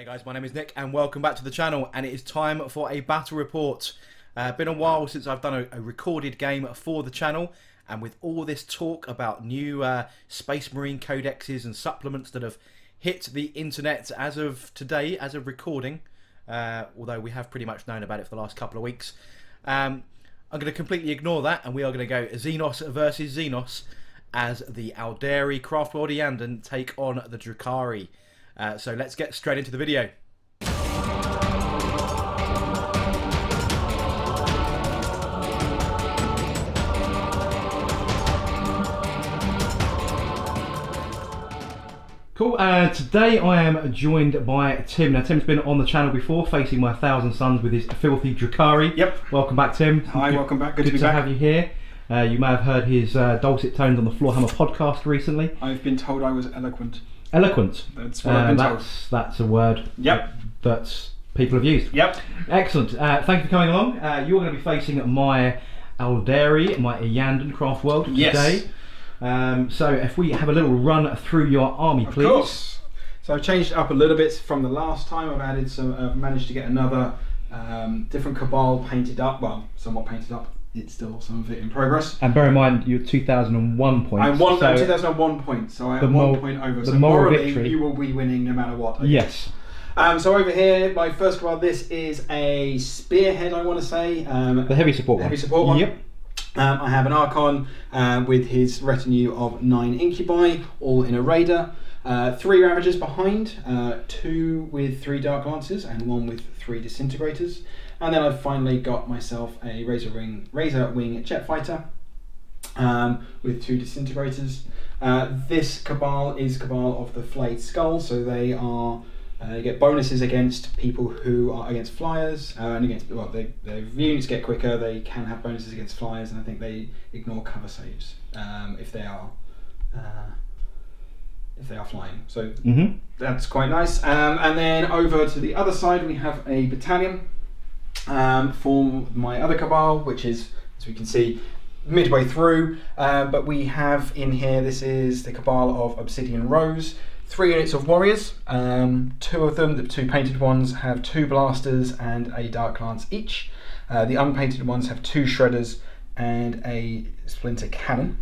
Hey guys, my name is Nick and welcome back to the channel, and it is time for a battle report. Been a while since I've done a recorded game for the channel, and with all this talk about new Space Marine codexes and supplements that have hit the internet as of today, as of recording, although we have pretty much known about it for the last couple of weeks, I'm going to completely ignore that, and we are going to go Xenos versus Xenos as the Aeldari Craftworld Iyanden take on the Drukhari. So let's get straight into the video. Cool, today I am joined by Tim. Now Tim's been on the channel before, facing my 1,000 Suns with his filthy Drukhari. Yep. Welcome back, Tim. Hi, welcome back. Good to be back. back. Have you here. You may have heard his dulcet tones on the Warhammer podcast recently. I've been told I was eloquent. Eloquent. That's what I've been told. That's a word. Yep. That people have used. Yep. Excellent. Thank you for coming along. You're going to be facing my Aeldari, my Iyanden Craftworld today. So if we have a little run through your army, please. Of course. So I've changed it up a little bit from the last time. I've added some. I've managed to get another different cabal painted up. Well, somewhat painted up. It's still some of it in progress. And bear in mind, you're 2001 points. I'm 2001 points, so I am 1 point over. So morally, you will be winning no matter what. Yes. So over here, my first cabal. This is a spearhead. I want to say the heavy support one. Heavy support one. Yep. I have an Archon with his retinue of 9 Incubi, all in a Raider. 3 Ravagers behind, 2 with 3 Dark Lancers and 1 with 3 Disintegrators. And then I've finally got myself a Razor Wing Jet Fighter with 2 Disintegrators. This cabal is cabal of the Flayed Skull, so they are you get bonuses against people who are against flyers, and against their units get quicker. They can have bonuses against flyers, and I think they ignore cover saves if they are flying. So that's quite nice. And then over to the other side, we have a battalion for my other cabal, which is, as we can see, midway through. But we have in here, this is the cabal of Obsidian Rose. 3 units of warriors. 2 of them, the 2 painted ones, have 2 blasters and a dark lance each. The unpainted ones have 2 shredders and a splinter cannon.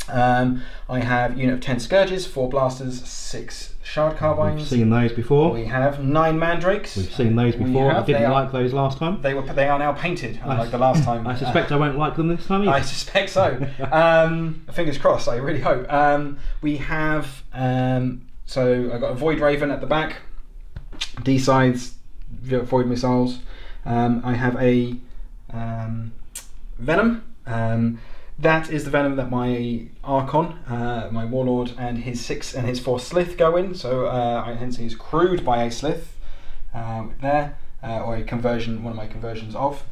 I have a unit of 10 scourges, 4 blasters, 6 shard carbines. We've seen those before. We have 9 mandrakes. We've seen those before. I didn't like those last time. They are now painted, unlike the last time. I suspect I won't like them this time either. I suspect so. Fingers crossed, I really hope. We have, so I've got a Void Raven at the back, D-sides, Void Missiles. I have a Venom. That is the Venom that my Archon, my Warlord, and his 4 Slith go in. So hence he's crewed by a Slith there, or a conversion, one of my conversions of.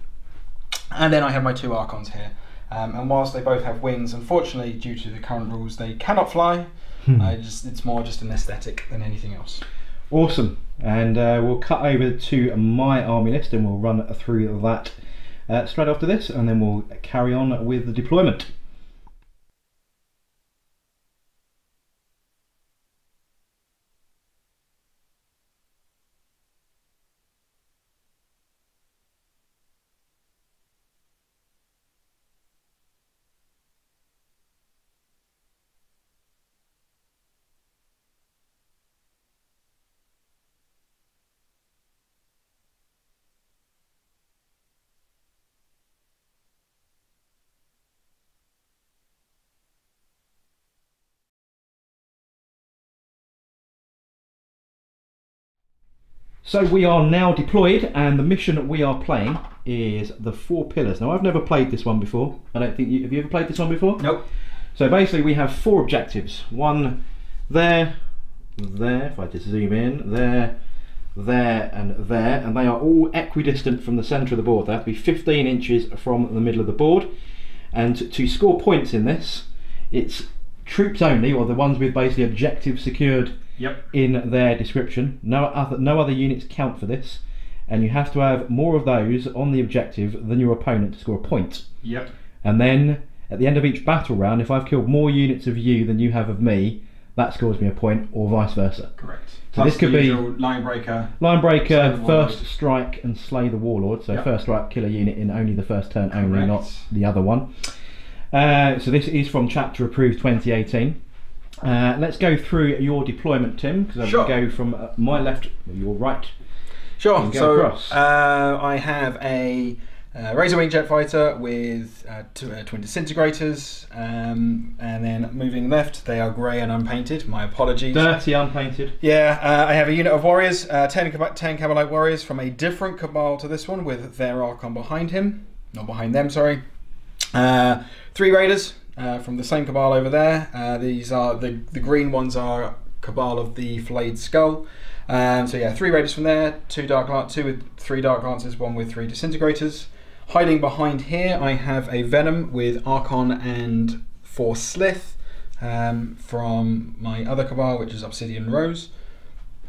And then I have my 2 Archons here. And whilst they both have wings, unfortunately, due to the current rules, they cannot fly. It's more just an aesthetic than anything else. Awesome. And we'll cut over to my army list and we'll run through that straight after this, and then we'll carry on with the deployment. So we are now deployed, and the mission we are playing is the 4 Pillars. Now I've never played this one before. I don't think have you ever played this one before? Nope. So basically we have 4 objectives. One there, if I just zoom in, there, and they are all equidistant from the centre of the board. They have to be 15 inches from the middle of the board. And to score points in this, it's troops only, or the ones with basically objectives secured in their description. No other units count for this, and you have to have more of those on the objective than your opponent to score a point. Yep. And then at the end of each battle round, if I've killed more units of you than you have of me, that scores me a point, or vice versa. Correct. Plus this could be line breaker, first strike and slay the warlord. So first strike, kill a unit in only the first turn only, not the other one. So this is from Chapter Approved 2018. Let's go through your deployment, Tim, because I'm going to go from my left, your right. Sure. So I have a Razor Wing jet fighter with twin disintegrators, and then moving left, they are grey and unpainted. My apologies. Dirty, unpainted. Yeah, I have a unit of warriors, 10 Cabalite warriors from a different cabal to this one, with their Archon behind him, not behind them. Sorry. 3 raiders from the same cabal over there. These are the green ones are cabal of the Flayed Skull. So yeah, 3 raiders from there, 2 with 3 dark lances, 1 with 3 disintegrators. Hiding behind here, I have a Venom with Archon and 4 Slith from my other cabal, which is Obsidian Rose.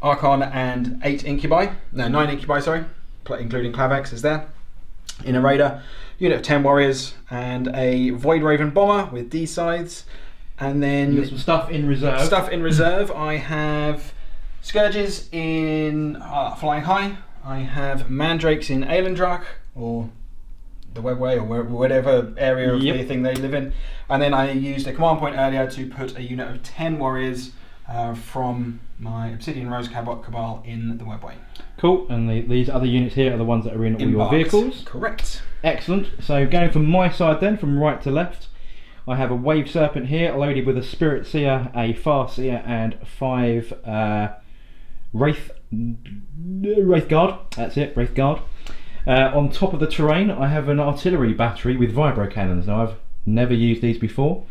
Archon and 8 Incubi, no, 9 Incubi, sorry, including Clavex is there. In a raider, unit of 10 warriors and a Void Raven bomber with D sides. And then you got some stuff in reserve. Stuff in reserve. I have Scourges in Flying High. I have Mandrakes in Aeldari, or the Webway, or whatever area of the thing they live in. And then I used a command point earlier to put a unit of 10 warriors from my Obsidian Rose cabal in the Webway. Cool, and these other units here are the ones that are in all your vehicles. Correct. Excellent. So going from my side then, from right to left, I have a Wave Serpent here, loaded with a Spirit Seer, a Farseer, and 5 Wraith Guard. That's it, Wraith Guard. On top of the terrain, I have an artillery battery with vibro cannons. Now, I've never used these before.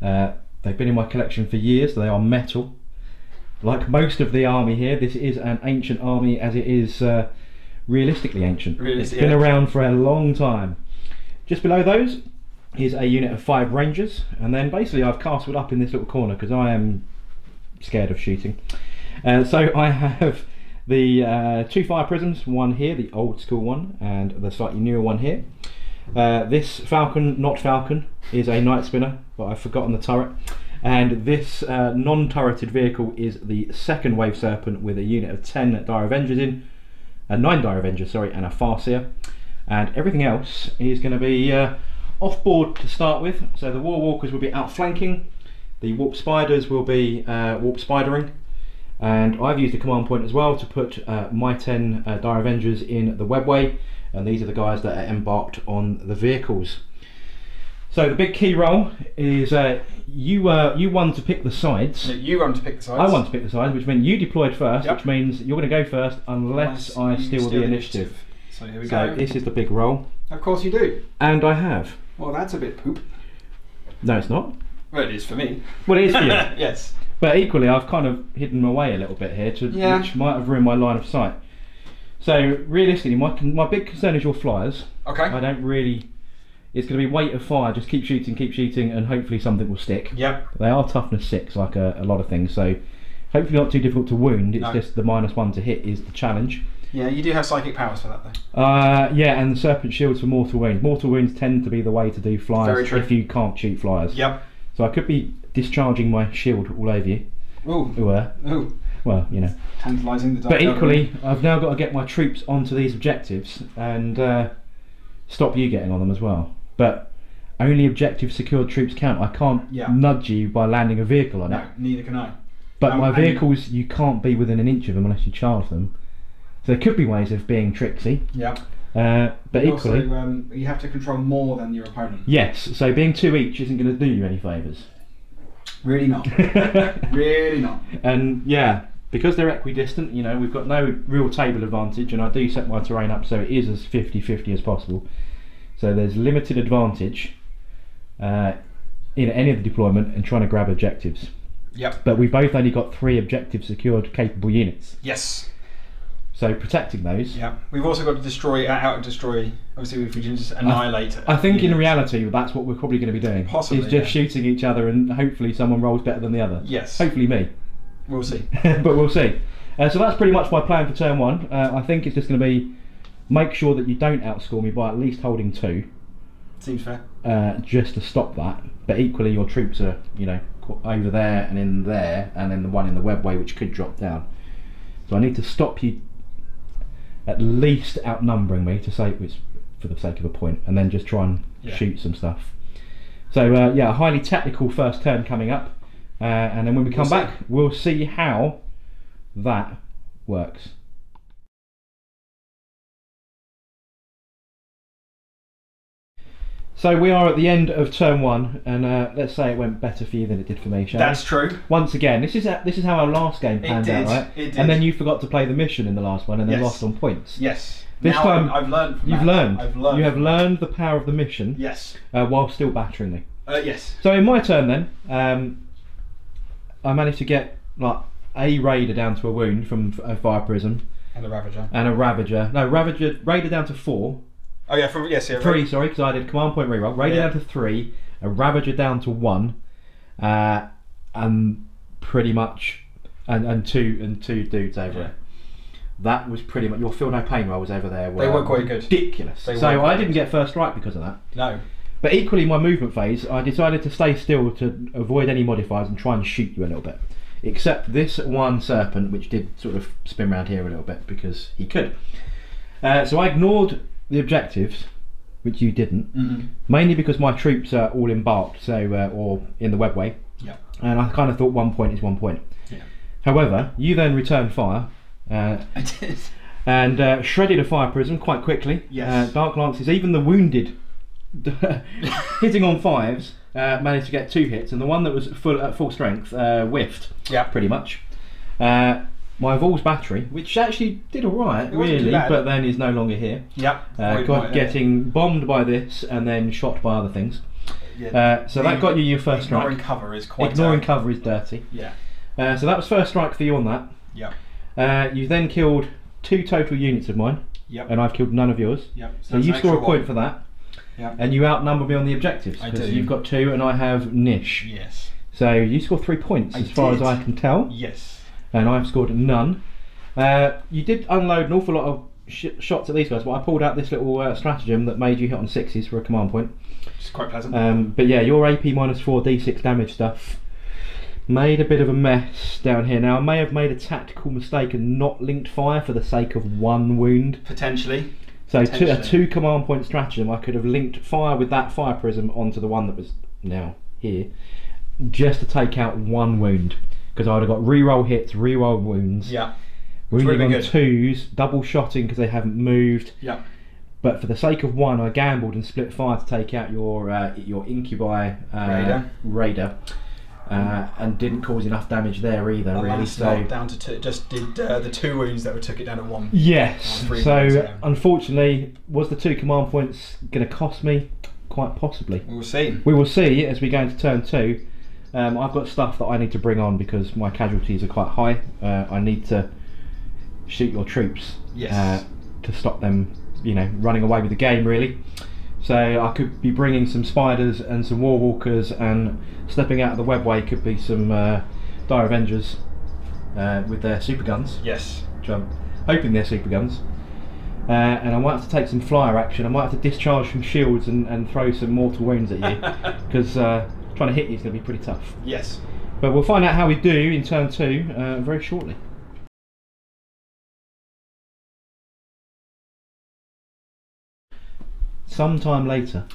They've been in my collection for years. They are metal. Like most of the army here, this is an ancient army, as it is realistically ancient. It's been around for a long time. Just below those is a unit of 5 Rangers, and then basically I've castled up in this little corner because I am scared of shooting. So I have the 2 Fire Prisms, one here, the old school one, and the slightly newer one here. This Falcon, not Falcon, is a Night Spinner, but I've forgotten the turret. And this non-turreted vehicle is the 2nd Wave Serpent with a unit of 10 Dire Avengers in, 9 Dire Avengers, sorry, and a Farseer. And everything else is going to be off board to start with. So the War Walkers will be outflanking, the Warp Spiders will be Warp Spidering, and I've used a command point as well to put my 10 Dire Avengers in the Webway, and these are the guys that are embarked on the vehicles. So the big key role is you won to pick the sides. No, you won to pick the sides. I won to pick the sides, which meant you deployed first, which means you're going to go first unless I steal the initiative. So here we go. This is the big role. Of course you do. And I have. Well, that's a bit poop. No, it's not. Well, it is for me. Well, it is for you. Yes. But equally, I've kind of hidden away a little bit here, which might have ruined my line of sight. So realistically, my big concern is your flyers. Okay. I don't really. It's going to be weight of fire. Just keep shooting, and hopefully something will stick. Yep. They are toughness 6, like a lot of things. So hopefully not too difficult to wound. It's just the -1 to hit is the challenge. Yeah, you do have psychic powers for that though. Yeah, and the Serpent Shields for mortal wounds. Mortal wounds tend to be the way to do flyers if you can't shoot flyers. Yep. So I could be discharging my shield all over you. Ooh. Ooh. Well, you know. Tantalising the dark. But equally, I've now got to get my troops onto these objectives and stop you getting on them as well. But only objective secured troops count. I can't nudge you by landing a vehicle on it. No, neither can I. But my vehicles, you can't be within an inch of them unless you charge them. So there could be ways of being tricksy. Yeah. But equally, also, you have to control more than your opponent. Yes. So being 2 each isn't going to do you any favours. Really not. Really not. And yeah, because they're equidistant, you know, we've got no real table advantage, and I do set my terrain up so it is as 50-50 as possible. So there's limited advantage in any of the deployment and trying to grab objectives. Yep. But we've both only got 3 objective secured capable units. Yes. So protecting those. Yeah. We've also got to destroy, destroy. Obviously, if we can just annihilate. I think in reality that's what we're probably going to be doing. Possibly. Is just shooting each other, and hopefully someone rolls better than the other. Yes. Hopefully me. We'll see. But we'll see. So that's pretty much my plan for turn 1. I think it's just going to be make sure that you don't outscore me by at least holding 2. Seems fair. Just to stop that. But equally, your troops are, you know, over there and in there, and then the one in the Webway which could drop down. So I need to stop you at least outnumbering me to say it's for the sake of a point, and then just try and shoot some stuff. So yeah, a highly technical first turn coming up, and then when we come back, we'll see how that works. So we are at the end of turn 1, and let's say it went better for you than it did for me, shall That's we? true. Once again, this is how our last game panned out, right? It did. And then you forgot to play the mission in the last one, and then lost on points. Yes. This now time I've learned from you've that. learned. I've learned. You have learned the power of the mission. Yes. While still battering me. Yes. So in my turn then, I managed to get like a raider down to a wound from a fire prism. And a ravager. And a ravager. No, raider down to 4. Oh yeah, from 3, sorry, because I did command point reroll. Raider down to 3, a ravager down to 1, and pretty much and two dudes over it. That was pretty much your feel no pain rolls over there. They were quite good. Ridiculous. So I didn't get first strike because of that. No. But equally, my movement phase, I decided to stay still to avoid any modifiers and try and shoot you a little bit. Except this one serpent, which did sort of spin around here a little bit because he could. So I ignored the objectives, which you didn't, mainly because my troops are all embarked, so or in the webway. Yeah. And I kind of thought 1 point is 1 point. Yeah. However, you then returned fire. I did. And shredded a fire prism quite quickly. Yes. Dark lances, even the wounded, hitting on 5s, managed to get 2 hits, and the one that was at full strength whiffed. Yeah. Pretty much. My Vol's battery, which actually did alright, really, but then is no longer here. Yep. Getting bombed by this and then shot by other things. Yeah. So that got you your first strike. Ignoring cover is quite Ignoring cover is dirty. Yeah. So that was first strike for you on that. Yep. You then killed 2 total units of mine. Yep. And I've killed none of yours. Yep. So you score a point for that. Yep. And you outnumber me on the objectives. I do. You've got 2 and I have niche. Yes. So you score 3 points as far as I can tell. Yes. And I've scored none. You did unload an awful lot of shots at these guys, but I pulled out this little stratagem that made you hit on 6s for a command point. It's quite pleasant. But yeah, your AP -4 D6 damage stuff made a bit of a mess down here. Now I may have made a tactical mistake and not linked fire for the sake of 1 wound. Potentially. So a 2 command point stratagem, I could have linked fire with that fire prism onto the one that was now here, just to take out 1 wound. Because I would have got reroll hits, reroll wounds. Yeah. Wounding on 2s, double shotting because they haven't moved. Yeah. But for the sake of 1, I gambled and split fire to take out your incubi raider. And didn't cause enough damage there either, and really. So down to 2, just did the 2 wounds that took it down to 1. Yes. So unfortunately, was the 2 command points going to cost me? Quite possibly. We will see. We will see as we go into turn 2. I've got stuff that I need to bring on because my casualties are quite high. I need to shoot your troops to stop them, running away with the game, really. So I could be bringing some spiders and some war walkers, and stepping out of the webway could be some Dire Avengers with their super guns. Yes. Which I'm hoping they're super guns. And I might have to take some flyer action. I might have to discharge from shields and throw some mortal wounds at you because trying to hit you is going to be pretty tough. Yes. But we'll find out how we do in turn 2 very shortly. Sometime later.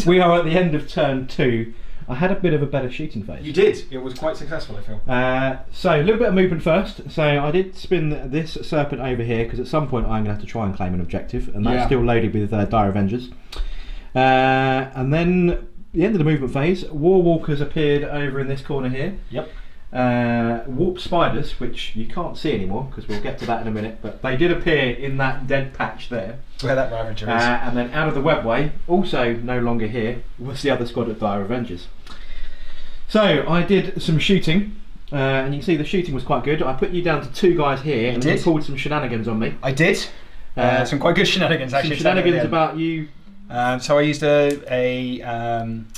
We are at the end of turn 2. I had a bit of a better shooting phase. You did. It was quite successful, I feel. So a little bit of movement first. So I did spin this serpent over here because at some point I'm going to have to try and claim an objective, and that's still loaded with Dire Avengers. And then at the end of the movement phase, War Walkers appeared over in this corner here. Yep. Warp spiders, which you can't see anymore because we'll get to that in a minute, but they did appear in that dead patch there. Where that Ravager is. And then out of the webway, also no longer here, was the other squad of Dire Avengers. So I did some shooting, and you can see the shooting was quite good. I put you down to 2 guys here, and you pulled some shenanigans on me. I did. Some quite good shenanigans, actually. Some shenanigans about you. So I used a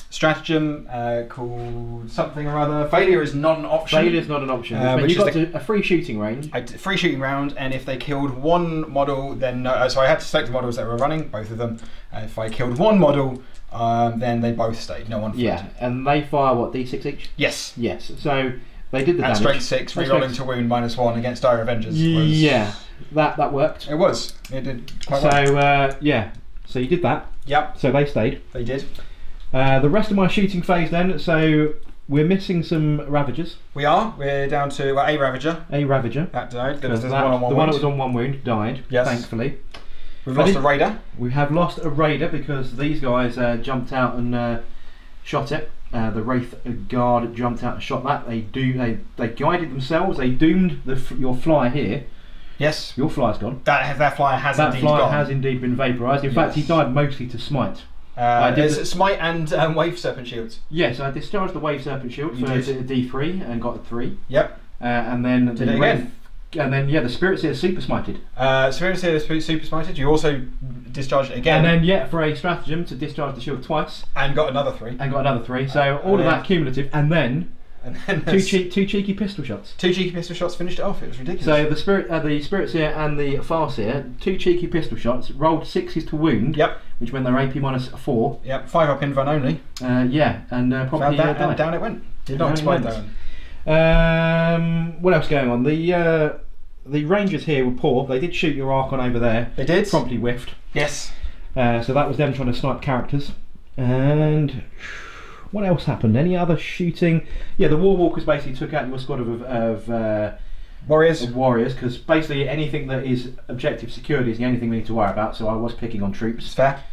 stratagem called something or other. Failure is not an option. Failure is not an option. You got a free shooting range. Free shooting round, and if they killed 1 model, then no. So I had to select the models that were running, both of them. If I killed 1 model, then they both stayed. No one. Yeah, and they fire what, D6 each? Yes. Yes. So They did the damage. At strength 6, rerolling to wound -1 against Dire Avengers. Yeah, that worked. It was. It did quite well. So, yeah. So you did that. Yep. So they stayed. They did. The rest of my shooting phase then, so we're missing some Ravagers. We are. We're down to a Ravager. A Ravager. That died. There's The one on one one wound. that was on 1 wound died, Yes. thankfully. We've lost a Raider. We have lost a Raider because these guys jumped out and shot it. The Wraith Guard jumped out and shot that. They guided themselves. They doomed your flyer here. Yes. Your flyer's gone. That flyer has indeed gone. That flyer has indeed been vaporised. In fact, he died mostly to smite. There's Smite and Wave Serpent Shields. Yes, I discharged the Wave Serpent Shield for D3 and got a 3. Yep. And then Did it again. And then the Spirit Seer super smited. Spirit Seer super smited. You also discharged it again. And then for a stratagem to discharge the shield twice. And got another 3. So all of that cumulative, and then two cheeky pistol shots. 2 cheeky pistol shots finished it off. It was ridiculous. So the Spirit Seer and the Farseer, 2 cheeky pistol shots, rolled 6s to wound. Yep. Which meant they're AP -4. Yep. 5 up in run only. Yeah, and probably that, and down it went. Did not explode that one. What else going on? The Rangers here were poor. They did shoot your Archon over there. They did. Promptly whiffed. Yes. So that was them trying to snipe characters. And what else happened? Any other shooting? Yeah, the Warwalkers basically took out your squad of warriors, because basically anything that is objective security is the only thing we need to worry about. So I was picking on troops. Fair.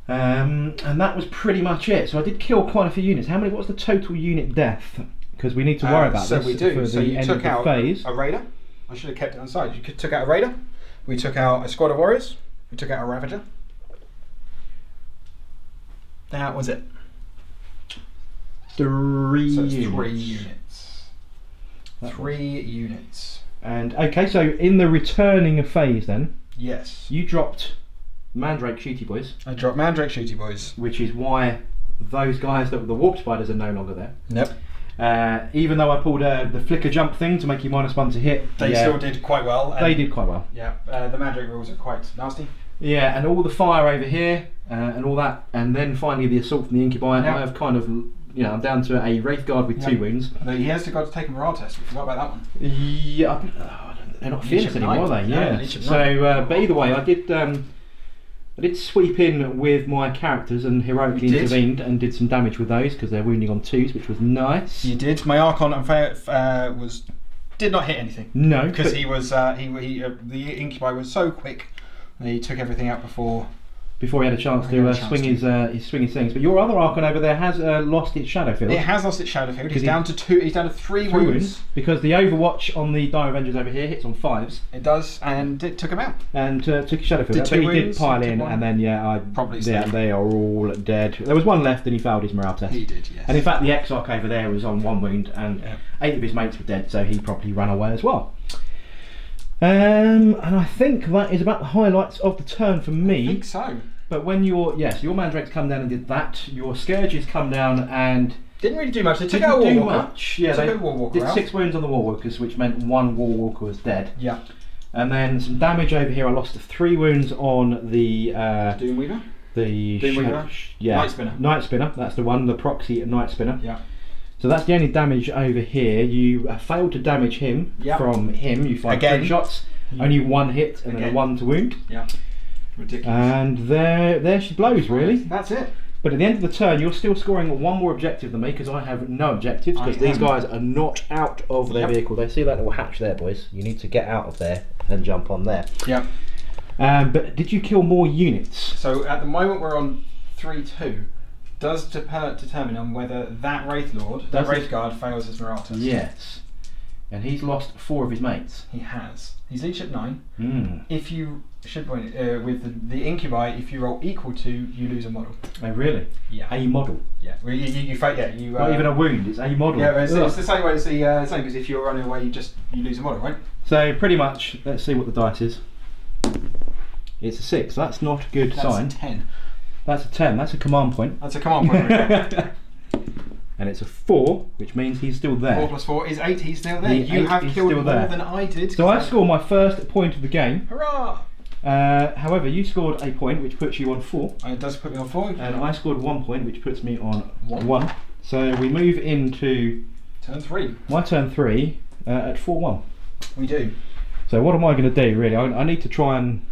And that was pretty much it. So I did kill quite a few units. How many? What's the total unit death? Because we need to worry about this. So we do. For so the you end took of the out phase. a Raider. I should have kept it on side. You took out a Raider. We took out a squad of warriors. We took out a Ravager. That was it. 3 so units. 3 units. 3 units. And okay, so in the returning phase then, yes, you dropped Mandrake Shooty Boys. I dropped Mandrake Shooty Boys, which is why those guys that were the Warp Spiders are no longer there. Yep. Even though I pulled the flicker jump thing to make you -1 to hit, they still did quite well. They did quite well. Yeah, the Mandrake rules are quite nasty. Yeah, and all the fire over here and all that, and then finally the assault from the Incubi. Yep. I have kind of, I'm down to a Wraith Guard with 2 wounds. He has got to take a morale test. We forgot about that one. Yeah, they're not fearless anymore, are they? Yeah. So, but either way, I did sweep in with my characters and heroically intervened and did some damage with those because they're wounding on 2s, which was nice. You did. My Archon did not hit anything. No, because he was the Incubi was so quick. He took everything out before he had a chance to swing his things. But your other Archon over there has lost its shadow field. It has lost its shadow field. He's down to 2. He's down to 3 wounds because the Overwatch on the Dire Avengers over here hits on 5s. It does, and it took him out. And took his shadow field. But he did pile in, and then they are all dead. There was one left, and he failed his morale test. He did, yes. And in fact, the Exarch over there was on 1 wound, and 8 of his mates were dead, so he probably ran away as well. And I think that is about the highlights of the turn for me. I think so. But when your Mandrakes come down and did that, your Scourges come down and didn't really do much. They took out a Warwalker. Yeah, they did 6 wounds on the Warwalkers, which meant 1 Warwalker was dead. Yeah. And then some damage over here. I lost 3 wounds on the Doomweaver. Night Spinner. Night Spinner. That's the one. The proxy Night Spinner. Yeah. So that's the only damage over here. You failed to damage him from him. You fired 3 shots, only 1 hit, and then a 1 to wound. Yeah. Ridiculous. And there she blows, really. That's it. But at the end of the turn, you're still scoring 1 more objective than me because I have no objectives because these guys are not out of their vehicle. They see that little hatch there, boys. You need to get out of there and jump on there. Yeah. But did you kill more units? So at the moment we're on 3-2. Does determine on whether that Wraith Lord, that Wraith Guard, fails his morale test. Yes. And he's lost 4 of his mates. He has. He's each at 9. If you should point with the Incubi, if you roll equal to, you lose a model. Oh really? Yeah. A model. Yeah. Well, you fight. Yeah. You. Not even a wound. It's a model. Yeah. It's the same way. It's the same because if you're running away, you lose a model, right? So pretty much, let's see what the dice is. It's a 6. That's not a good sign. That's a 10. That's a 10. That's a command point. That's a command point. And it's a 4, which means he's still there. 4 plus 4 is 8. He's still there. You have killed more than I did. So I scored my first point of the game. Hurrah! However, you scored a point, which puts you on 4. It does put me on 4. And I scored 1 point, which puts me on 1. So we move into Turn 3. My turn 3 at 4-1. We do. So what am I going to do really? I need to try and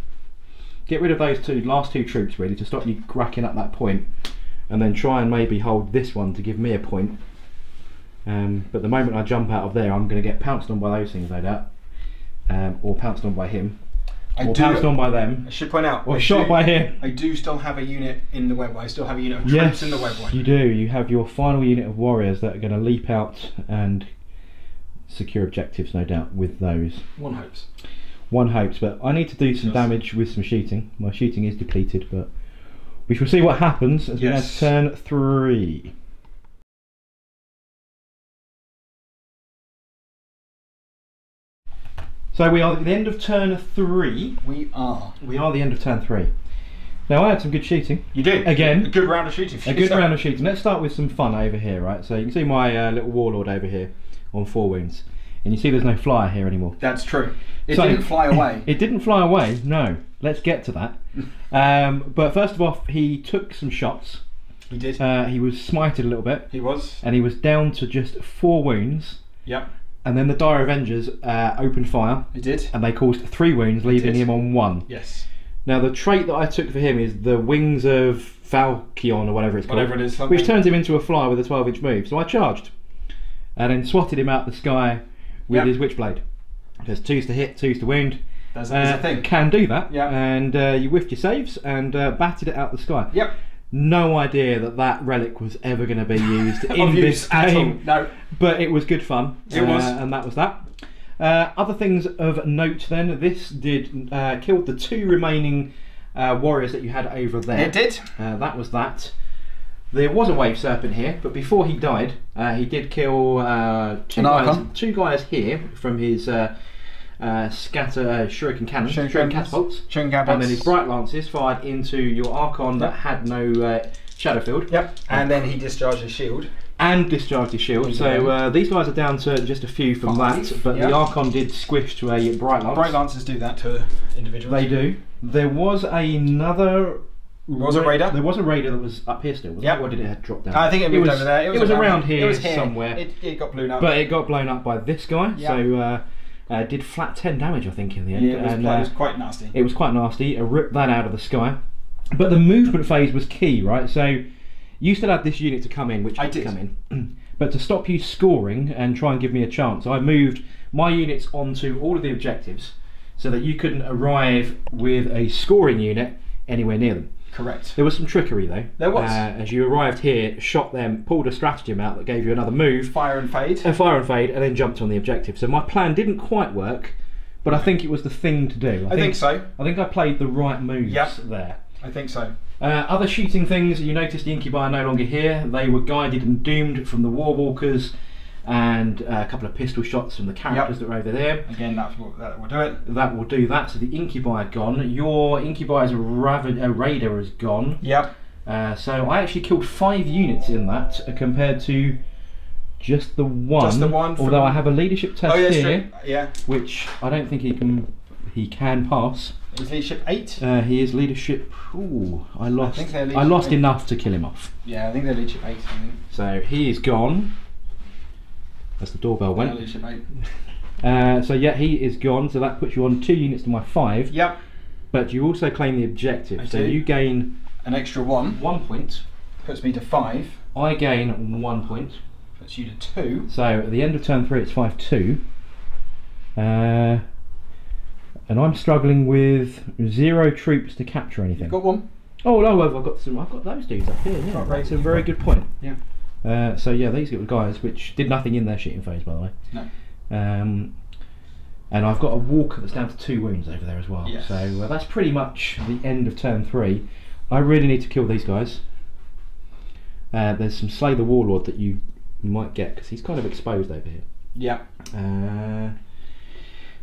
get rid of those last two troops really to stop you racking up that point, and then try and maybe hold this one to give me a point. But the moment I jump out of there, I'm going to get pounced on by those things, no doubt, or pounced on by him, or pounced on by them. I should point out, or shot by him. I do still have a unit in the web. I still have a unit of troops in the web. You do. You have your final unit of warriors that are going to leap out and secure objectives, no doubt, with those. One hopes. One hopes, but I need to do some damage with some shooting. My shooting is depleted, but we shall see what happens as we now turn 3. So we are at the end of turn 3. We are the end of turn 3. Now I had some good shooting. You did. Again. A good round of shooting. A good round of shooting. Let's start with some fun over here, right? So you can see my little warlord over here on 4 wounds. And you see there's no flyer here anymore. That's true. It didn't fly away. It didn't fly away, no. Let's get to that. But first of all, he took some shots. He did. He was smited a little bit. He was. And he was down to just 4 wounds. Yep. And then the Dire Avengers opened fire. He did. And they caused 3 wounds, leaving him on 1. Yes. Now the trait that I took for him is the Wings of Falchion, or whatever it's called. Whatever it is. Which turns him into a flyer with a 12-inch move. So I charged. And then swatted him out the sky with his Witchblade. Because 2's to hit, 2's to wound. That's a thing. Can do that. Yep. And you whiffed your saves and batted it out the sky. Yep. No idea that that relic was ever going to be used in this game. No. But it was good fun. It was. And that was that. Other things of note then, this did killed the 2 remaining warriors that you had over there. It did. That was that. There was a Wave Serpent here, but before he died, he did kill 2 guys here from his scatter shuriken cannons, shuriken catapults, and then his Bright Lances fired into your Archon that had no shadow field. Yep. And then he discharged his shield. And discharged his shield. So these guys are down to just a few from that, but the Archon did squish to a Bright Lance. Bright Lances do that to individuals. They do. There was another. Was a raider? There was a raider that was up here still, wasn't it? Or did it drop down? I think it moved over there. It was around here somewhere. It got blown up. But it got blown up by this guy, so did flat 10 damage, I think, in the end. Yeah, it was quite nasty. It was quite nasty. It ripped that out of the sky. But the movement phase was key, right? So you still had this unit to come in, which I did come in. But to stop you scoring and try and give me a chance, I moved my units onto all of the objectives so that you couldn't arrive with a scoring unit anywhere near them. Correct. There was some trickery though. There was. As you arrived here, shot them, pulled a stratagem out that gave you another move. Fire and fade. Fire and fade, and then jumped on the objective. So my plan didn't quite work, but I think it was the thing to do. I think so. I think I played the right moves there. I think so. Other shooting things, you noticed the Incubi are no longer here. They were guided and doomed from the Warwalkers, and a couple of pistol shots from the characters that were over there. Again, that will do it. That will do that. So the Incubi are gone. Your Incubi as a Raider is gone. Yep. So I actually killed 5 units in that compared to just the one. Just the one. Although I have a leadership test here, yeah, which I don't think he can pass. Is leadership 8? He is leadership. Ooh, I lost. I lost enough to kill him off. Yeah, I think they're leadership 8. So he is gone. As the doorbell went. Yeah, leadership 8. So yeah, he is gone. So that puts you on 2 units to my 5. Yep. But you also claim the objective. So you gain an extra 1. 1 point. Puts me to 5. I gain 1 point. Puts you to 2. So at the end of turn 3, it's 5-2. And I'm struggling with 0 troops to capture anything. You've got 1. Oh no, I've got those dudes up here. Yeah, that's a very good point. Yeah. So yeah, these little guys, which did nothing in their shooting phase, by the way. No. And I've got a walker that's down to 2 wounds over there as well. Yes. So that's pretty much the end of turn 3. I really need to kill these guys. There's some Slay the Warlord that you might get because he's kind of exposed over here. Yeah.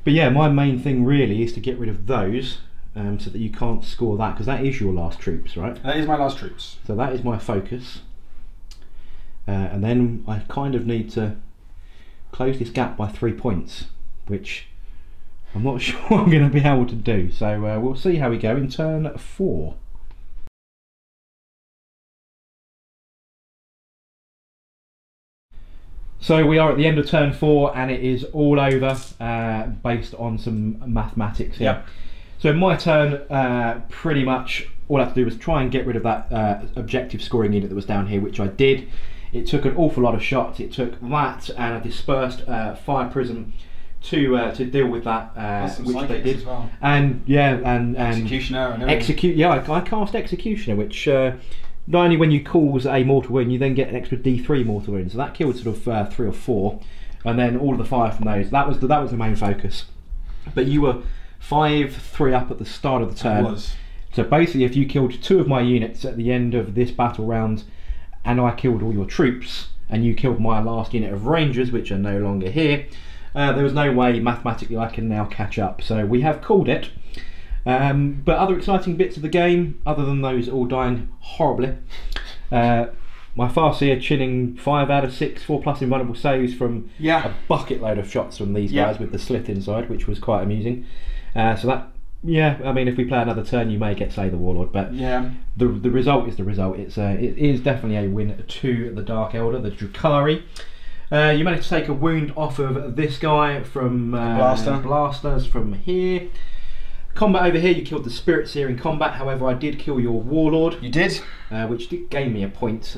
But yeah, my main thing really is to get rid of those so that you can't score that, because that is your last troops, right? That is my last troops. So that is my focus. And then I kind of need to close this gap by 3 points, which I'm not sure I'm going to be able to do. So we'll see how we go in turn 4. So we are at the end of turn 4 and it is all over based on some mathematics here. Yep. So in my turn, pretty much all I had to do was try and get rid of that objective scoring unit that was down here, which I did. It took an awful lot of shots. It took that and a dispersed fire prism to deal with that, which they did. Well. And yeah, and Executioner and everything. Yeah, I cast Executioner, which not only when you cause a mortal wound, you then get an extra D3 mortal wound. So that killed sort of 3 or 4, and then all of the fire from those. That was the main focus. But you were 5-3 up at the start of the turn. It was. So basically, if you killed 2 of my units at the end of this battle round, and I killed all your troops, and you killed my last unit of rangers, which are no longer here, there was no way mathematically I can now catch up. So we have called it. But other exciting bits of the game, other than those all dying horribly, my Farseer chinning 5 out of 6 4+ invulnerable saves from a bucket load of shots from these guys with the slit inside, which was quite amusing. So that, yeah, I mean, if we play another turn, you may get Slay the Warlord, but the result is the result. It is definitely a win to the Dark Elder, the Drukhari. You managed to take a wound off of this guy from blasters from here. Combat over here, you killed the Spirit Seer in combat. However, I did kill your Warlord. You did, which gave me a point.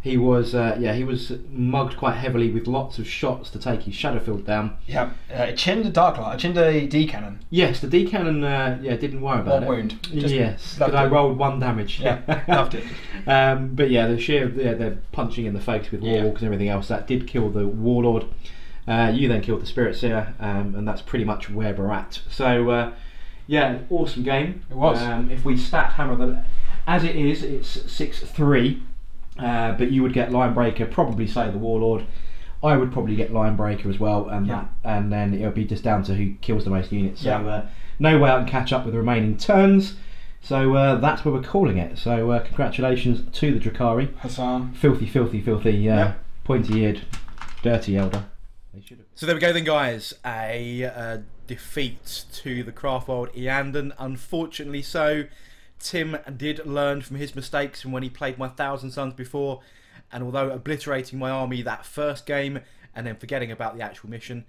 He was mugged quite heavily with lots of shots to take his Shadowfield down. Yeah, it chinned a Dark Light. It chinned a D cannon. Yes, the D cannon. Didn't worry about it. One wound. Yes, but I rolled 1 damage. Yeah, loved it. But yeah, the sheer they're punching in the face with Warhawks and everything else, that did kill the Warlord. You then killed the Spirit Seer, and that's pretty much where we're at. So yeah, awesome game. It was. If we stat hammer the, as it is, it's 6-3. But you would get Linebreaker, probably Slay the Warlord. I would probably get Linebreaker as well, and and then it'll be just down to who kills the most units. So no way I can catch up with the remaining turns. So that's where we're calling it. So congratulations to the Drukhari. Hassan. Filthy, pointy-eared, dirty elder. So there we go then, guys. A defeat to the Craftworld Iyanden. Unfortunately so. Tim did learn from his mistakes from when he played my Thousand Sons before, and although obliterating my army that first game and then forgetting about the actual mission,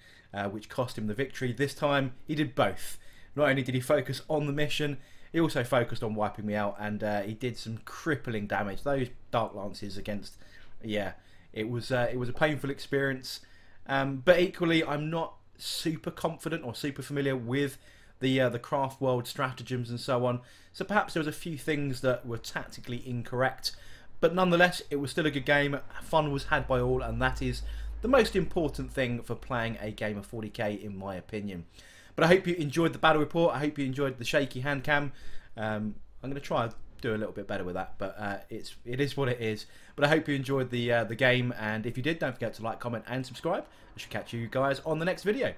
which cost him the victory, this time he did both. Not only did he focus on the mission, he also focused on wiping me out, and he did some crippling damage. Those Dark Lances against, it was a painful experience, but equally I'm not super confident or super familiar with the Craftworld stratagems and so on, so perhaps there was a few things that were tactically incorrect, but nonetheless it was still a good game. Fun was had by all, and that is the most important thing for playing a game of 40k in my opinion. But I hope you enjoyed the battle report. I hope you enjoyed the shaky hand cam. I'm going to try and do a little bit better with that, but it is what it is. But I hope you enjoyed the game, and if you did, don't forget to like, comment and subscribe. I should catch you guys on the next video.